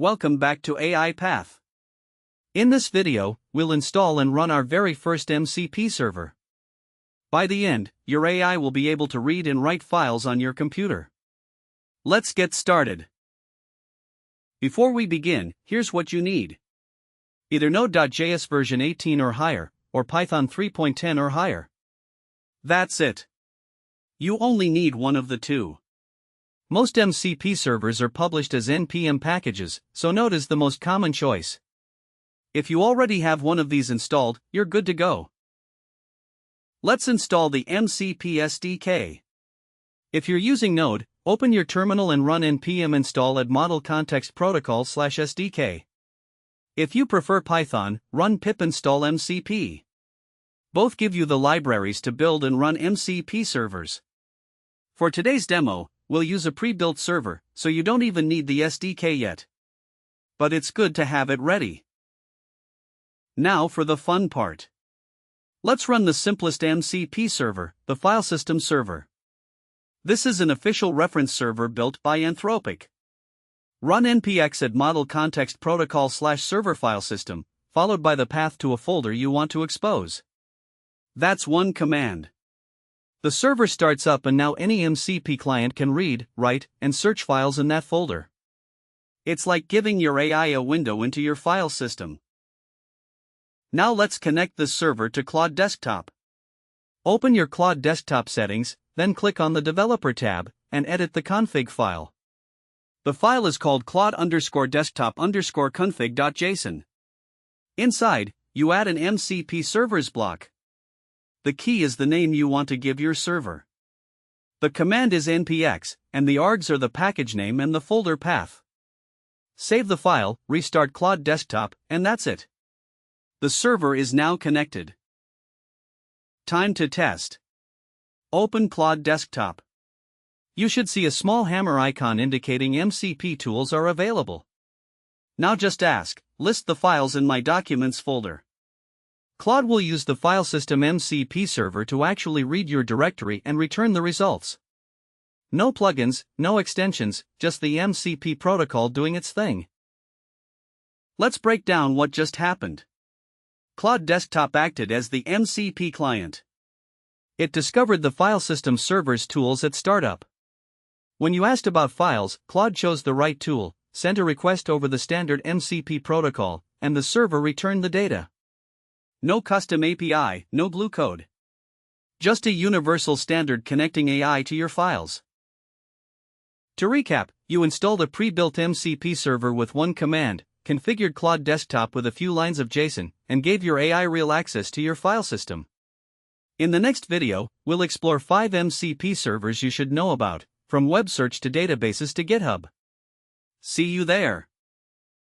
Welcome back to AI Path. In this video, we'll install and run our very first MCP server. By the end, your AI will be able to read and write files on your computer. Let's get started. Before we begin, here's what you need. Either Node.js version 18 or higher, or Python 3.10 or higher. That's it. You only need one of the two. Most MCP servers are published as npm packages, so Node is the most common choice. If you already have one of these installed, you're good to go. Let's install the MCP SDK. If you're using Node, open your terminal and run npm install at model context protocol/SDK. If you prefer Python, run pip install MCP. Both give you the libraries to build and run MCP servers. For today's demo, we'll use a pre-built server, so you don't even need the SDK yet. But it's good to have it ready. Now for the fun part. Let's run the simplest MCP server, the filesystem server. This is an official reference server built by Anthropic. Run npx at model context protocol/server filesystem, followed by the path to a folder you want to expose. That's one command. The server starts up and now any MCP client can read, write, and search files in that folder. It's like giving your AI a window into your file system. Now let's connect this server to Claude Desktop. Open your Claude Desktop settings, then click on the Developer tab, and edit the config file. The file is called claude_desktop_config.json. Inside, you add an MCP servers block. The key is the name you want to give your server. The command is npx, and the args are the package name and the folder path. Save the file, restart Claude Desktop, and that's it. The server is now connected. Time to test. Open Claude Desktop. You should see a small hammer icon indicating MCP tools are available. Now just list the files in my documents folder. Claude will use the filesystem MCP server to actually read your directory and return the results. No plugins, no extensions, just the MCP protocol doing its thing. Let's break down what just happened. Claude Desktop acted as the MCP client. It discovered the filesystem server's tools at startup. When you asked about files, Claude chose the right tool, sent a request over the standard MCP protocol, and the server returned the data. No custom API, no glue code. Just a universal standard connecting AI to your files. To recap, you installed a pre-built MCP server with one command, configured Claude Desktop with a few lines of JSON, and gave your AI real access to your file system. In the next video, we'll explore 5 MCP servers you should know about, from web search to databases to GitHub. See you there.